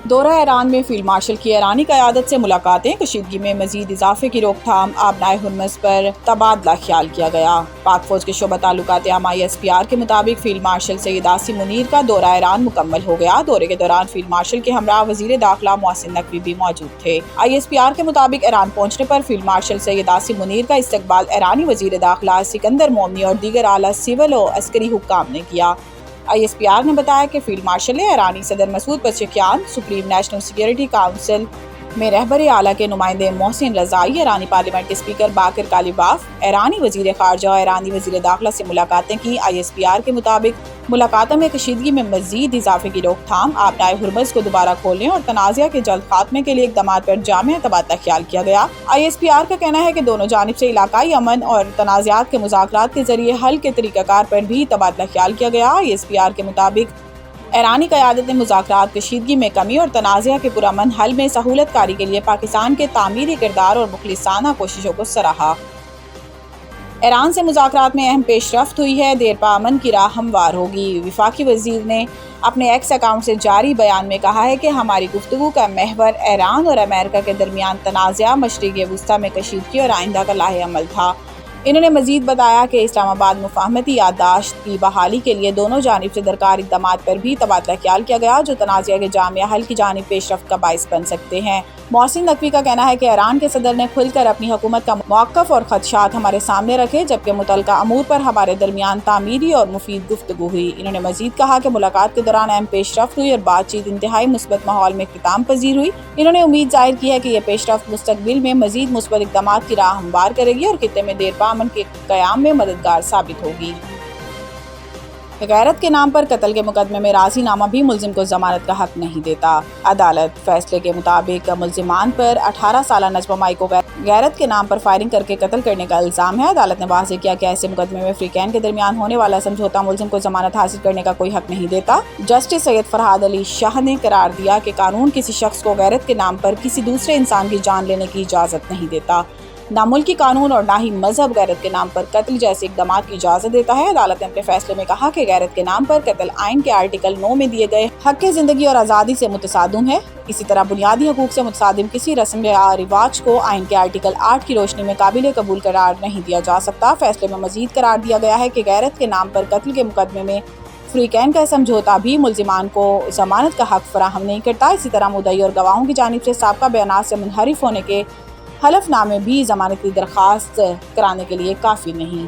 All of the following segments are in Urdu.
دورہ ایران میں فیلڈ مارشل کی ایرانی قیادت سے ملاقاتیں، کشیدگی میں مزید اضافے کی روک تھام، آبنائے ہرمز پر تبادلہ خیال کیا گیا۔ پاک فوج کے شعبہ تعلقات عامہ ISPR کے مطابق فیلڈ مارشل سید عاصم منیر کا دورہ ایران مکمل ہو گیا۔ دورے کے دوران فیلڈ مارشل کے ہمراہ وزیر داخلہ محسن نقوی بھی موجود تھے۔ ISPR کے مطابق ایران پہنچنے پر فیلڈ مارشل سید عاصم منیر کا استقبال ایرانی وزیر داخلہ سکندر مومنی اور دیگر اعلیٰ سول و عسکری حکام نے کیا۔ ISPR نے بتایا کہ فیلڈ مارشل نے ایرانی صدر Masoud Pezeshkian, supreme national security council میں رہبر اعلیٰ کے نمائندے محسن رضائی، ایرانی پارلیمنٹ کے اسپیکر باقر کالیباف، ایرانی وزیر خارجہ اور ایرانی وزیر داخلہ سے ملاقاتیں کی۔ ISPR کے مطابق ملاقاتوں میں کشیدگی میں مزید اضافے کی روک تھام، آبنائے ہرمز کو دوبارہ کھولنے اور تنازعہ کے جلد خاتمے کے لیے اقدامات پر جامع تبادلہ خیال کیا گیا۔ ISPR کا کہنا ہے کہ دونوں جانب سے علاقائی امن اور تنازعات کے مذاکرات کے ذریعے حل کے طریقہ کار پر بھی تبادلہ خیال کیا گیا۔ ISPR کے مطابق ایرانی قیادت نے مذاکرات، کشیدگی میں کمی اور تنازعہ کے پرامن حل میں سہولت کاری کے لیے پاکستان کے تعمیری کردار اور مخلصانہ کوششوں کو سراہا۔ ایران سے مذاکرات میں اہم پیش رفت ہوئی ہے، دیر پا امن کی راہ ہموار ہوگی۔ وفاقی وزیر نے اپنے ایکس اکاؤنٹ سے جاری بیان میں کہا ہے کہ ہماری گفتگو کا محور ایران اور امریکہ کے درمیان تنازعہ، مشرق وسطیٰ میں کشیدگی اور آئندہ کا لاہ عمل تھا۔ انہوں نے مزید بتایا کہ اسلام آباد مفاہمتی یادداشت کی بحالی کے لیے دونوں جانب سے درکار اقدامات پر بھی تبادلہ خیال کیا گیا، جو تنازعہ کے جامع حل کی جانب پیش رفت کا باعث بن سکتے ہیں۔ محسن نقوی کا کہنا ہے کہ ایران کے صدر نے کھل کر اپنی حکومت کا موقف اور خدشات ہمارے سامنے رکھے، جبکہ متعلقہ امور پر ہمارے درمیان تعمیری اور مفید گفتگو ہوئی۔ انہوں نے مزید کہا کہ ملاقات کے دوران اہم پیش رفت ہوئی اور بات چیت انتہائی مثبت ماحول میں اختتام پذیر ہوئی۔ انہوں نے امید ظاہر کی ہے کہ یہ پیش رفت مستقبل میں مزید مثبت اقدامات کی راہ ہموار کرے گی اور خطے میں دیر پا امن کے قیام میں مددگار ثابت ہوگی۔ غیرت کے نام پر قتل کے مقدمے میں راضی نامہ بھی ملزم کو ضمانت کا حق نہیں دیتا۔ عدالت فیصلے کے مطابق ملزمان پر 18 سالہ نجمہ مائی کو غیرت کے نام پر فائرنگ کر کے قتل کرنے کا الزام ہے۔ عدالت نے واضح کیا کہ ایسے مقدمے میں فریقین کے درمیان ہونے والا سمجھوتا ملزم کو ضمانت حاصل کرنے کا کوئی حق نہیں دیتا۔ جسٹس سید فرہاد علی شاہ نے قرار دیا کہ قانون کسی شخص کو غیرت کے نام پر کسی دوسرے انسان کی جان لینے کی اجازت نہیں دیتا۔ نہ ملکی قانون اور نہ ہی مذہب غیرت کے نام پر قتل جیسے اقدامات کی اجازت دیتا ہے۔ عدالت نے اپنے فیصلے میں کہا کہ غیرت کے نام پر قتل آئین کے آرٹیکل 9 میں دیے گئے حق زندگی اور آزادی سے متصادم ہے۔ اسی طرح بنیادی حقوق سے متصادم کسی رسم یا رواج کو آئین کے آرٹیکل 8 کی روشنی میں قابل قبول قرار نہیں دیا جا سکتا۔ فیصلے میں مزید قرار دیا گیا ہے کہ غیرت کے نام پر قتل کے مقدمے میں فریقین کا سمجھوتا بھی ملزمان کو ضمانت کا حق فراہم نہیں کرتا۔ اسی طرح مدعی اور گواہوں کی جانب سے سابقہ بیانات سے منحرف ہونے کے حلف نامے بھی ضمانت کی درخواست کرانے کے لیے کافی نہیں۔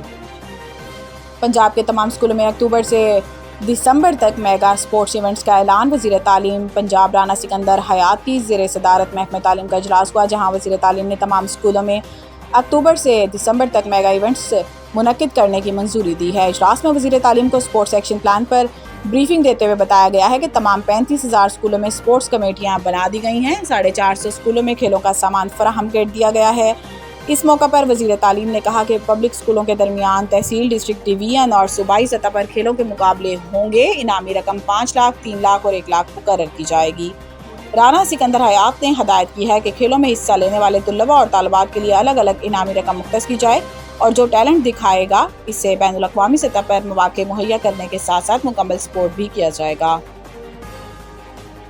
پنجاب کے تمام اسکولوں میں اکتوبر سے دسمبر تک میگا اسپورٹس ایونٹس کا اعلان۔ وزیر تعلیم پنجاب رانا سکندر حیات کی زیر صدارت محکمہ تعلیم کا اجلاس ہوا، جہاں وزیر تعلیم نے تمام اسکولوں میں اکتوبر سے دسمبر تک میگا ایونٹس منعقد کرنے کی منظوری دی ہے۔ اجلاس میں وزیر تعلیم کو اسپورٹس ایکشن پلان پر بریفنگ دیتے ہوئے بتایا گیا ہے کہ تمام 35,000 اسکولوں میں اسپورٹس کمیٹیاں بنا دی گئی ہیں، 450 اسکولوں میں کھیلوں کا سامان فراہم کر دیا گیا ہے۔ اس موقع پر وزیر تعلیم نے کہا کہ پبلک اسکولوں کے درمیان تحصیل، ڈسٹرکٹ، ڈویژن اور صوبائی سطح پر کھیلوں کے مقابلے ہوں گے۔ انعامی رقم 5 لاکھ، 3 لاکھ اور 1 لاکھ مقرر کی جائے گی۔ رانا سکندر حیات نے ہدایت کی ہے کہ کھیلوں میں حصہ لینے والے طلباء اور طالبات کے لیے الگ الگ انعامی رقم مختص کی جائے اور جو ٹیلنٹ دکھائے گا اسے بین الاقوامی سطح پر مواقع مہیا کرنے کے ساتھ ساتھ مکمل سپورٹ بھی کیا جائے گا۔